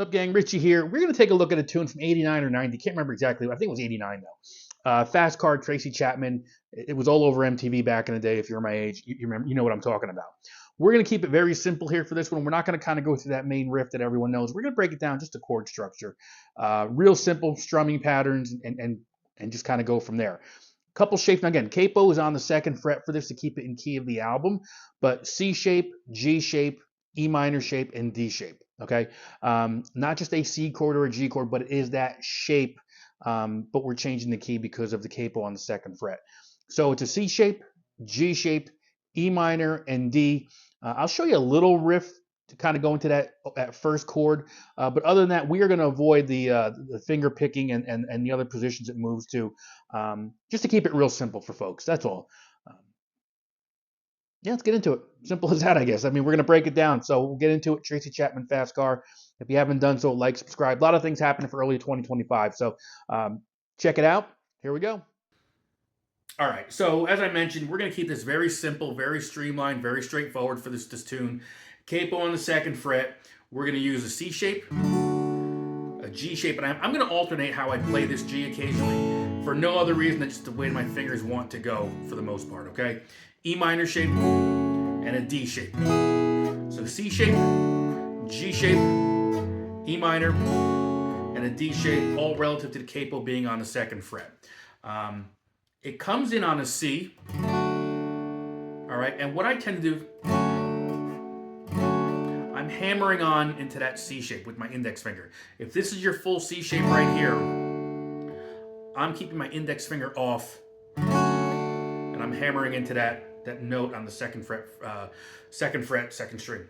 up, gang? Richie here. We're going to take a look at a tune from 89 or 90. Can't remember exactly. I think it was 89, though. Fast Car, Tracy Chapman. It was all over MTV back in the day. If you're my age, you remember, you know what I'm talking about. We're going to keep it very simple here for this one. We're not going to kind of go through that main riff that everyone knows. We're going to break it down just to chord structure. Real simple strumming patterns and just kind of go from there. Couple shapes. Now again, capo is on the 2nd fret for this to keep it in key of the album, but C shape, G shape, E minor shape, and D shape. Okay, not just a C chord or a G chord, but it is that shape. But we're changing the key because of the capo on the 2nd fret. So it's a C shape, G shape, E minor, and D. I'll show you a little riff to kind of go into that first chord. But other than that, we are going to avoid the finger picking and the other positions it moves to, just to keep it real simple for folks. That's all. Yeah, let's get into it. Simple as that, I guess. I mean, we're going to break it down. So we'll get into it. Tracy Chapman, Fast Car. If you haven't done so, like, subscribe. A lot of things happening for early 2025. So check it out. Here we go. All right, so as I mentioned, we're going to keep this very simple, very streamlined, very straightforward for this tune. Capo on the 2nd fret. We're going to use a C shape, a G shape, and I'm going to alternate how I play this G occasionally for no other reason than just the way my fingers want to go for the most part, okay? E minor shape and a D shape. So C shape, G shape, E minor, and a D shape, all relative to the capo being on the 2nd fret. It comes in on a C, all right, and what I tend to do, I'm hammering on into that C shape with my index finger. If this is your full C shape right here, I'm keeping my index finger off, and I'm hammering into that note on the 2nd fret, 2nd string.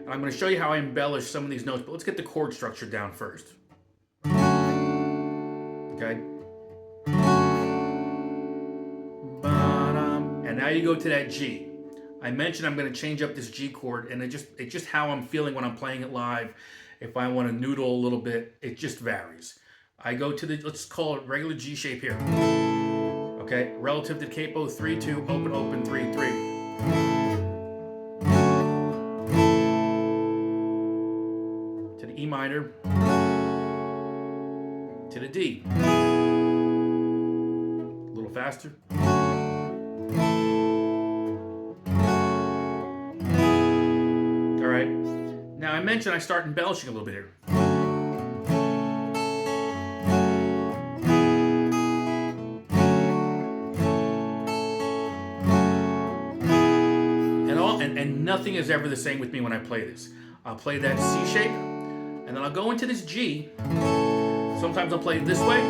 And I'm going to show you how I embellish some of these notes, but let's get the chord structure down first. Okay. And now you go to that G. I mentioned I'm going to change up this G chord, and it's just how I'm feeling when I'm playing it live. If I want to noodle a little bit, it just varies. I go to let's call it regular G shape here. Okay, relative to capo, 3-2, open, open, 3-3. To the E minor, to the D. A little faster. All right. Now I mentioned I start embellishing a little bit here. And nothing is ever the same with me when I play this. I'll play that C shape, and then I'll go into this G. Sometimes I'll play it this way,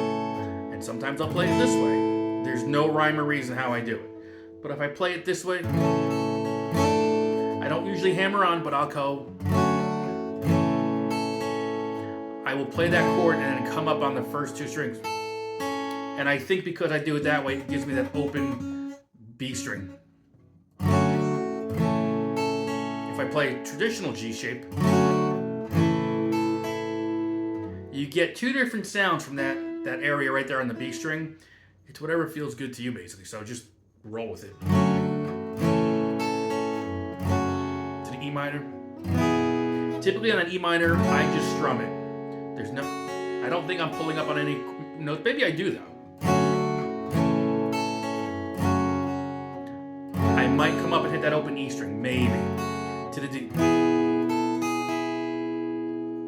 and sometimes I'll play it this way. There's no rhyme or reason how I do it. But if I play it this way, I don't usually hammer on, but I'll go. I will play that chord and then come up on the first 2 strings. And I think because I do it that way, it gives me that open B string. If I play traditional G shape, you get 2 different sounds from that area right there on the B string. It's whatever feels good to you, basically. So just roll with it. To the E minor. Typically on an E minor, I just strum it. I don't think I'm pulling up on any notes. Maybe I do though. I might come up and hit that open E string, maybe. To the D.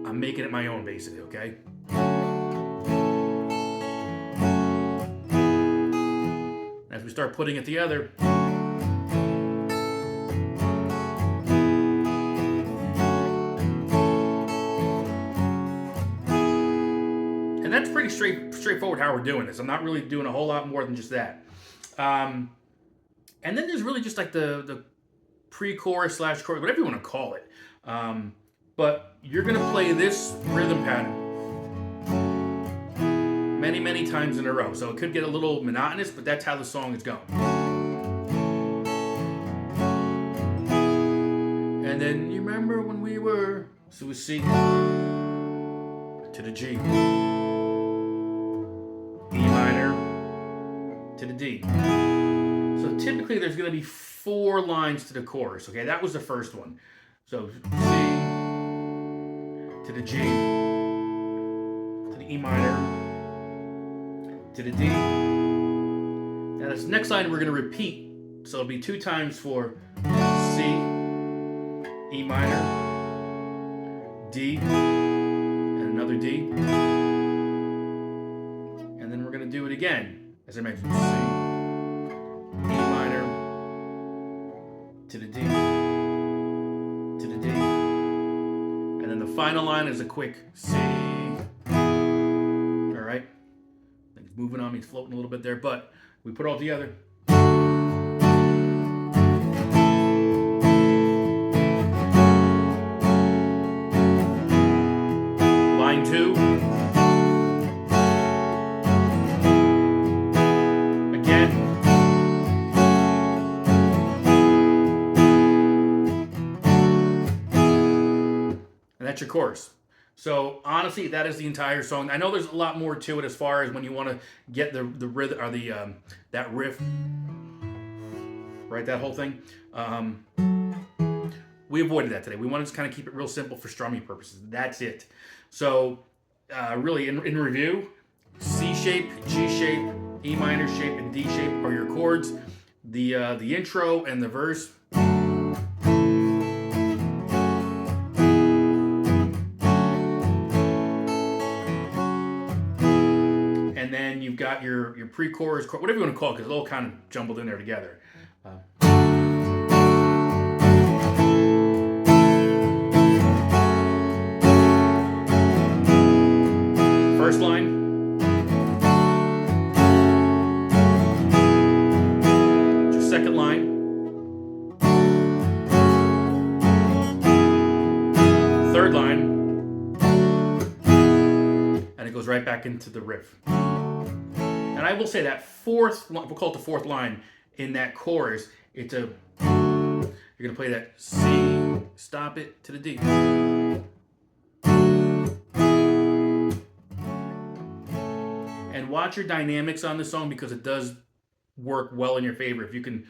I'm making it my own, basically, okay? As we start putting it together, and that's pretty straightforward how we're doing this. I'm not really doing a whole lot more than just that. And then there's really just like the pre-chorus / chorus, whatever you want to call it. But you're going to play this rhythm pattern many, many times in a row. So it could get a little monotonous, but that's how the song is going. And then you remember when we were, so it's C to the G, E minor to the D. So typically there's going to be 4 lines to the chorus. Okay, that was the first one. So C, to the G, to the E minor, to the D. Now this next line we're going to repeat. So it'll be 2 times for C, E minor, D, and another D. And then we're going to do it again. As I mentioned, C, E minor, to the D, to the D. And then the final line is a quick C. All right. He's moving on me, he's floating a little bit there, but we put it all together. Line 2. Again. And that's your chorus. So honestly, that is the entire song. I know there's a lot more to it as far as when you want to get the rhythm or that riff, right? That whole thing. We avoided that today. We wanted to kind of keep it real simple for strumming purposes. That's it. So really, in review, C shape, G shape, E minor shape, and D shape are your chords. The intro and the verse. And then you've got your pre-chorus, whatever you want to call it, because it's all kind of jumbled in there together. First line. Your second line. Third line. And it goes right back into the riff. And I will say that fourth, we'll call it the fourth line in that chorus, you're going to play that C, stop it to the D. And watch your dynamics on this song because it does work well in your favor if you can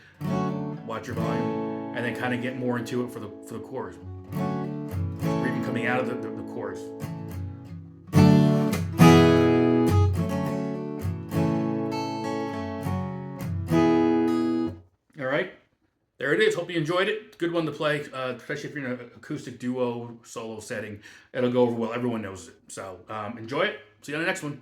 watch your volume and then kind of get more into it for the chorus. Or even coming out of the chorus. All right, there it is. Hope you enjoyed it. Good one to play, especially if you're in an acoustic duo solo setting. It'll go over well. Everyone knows it. So enjoy it. See you on the next one.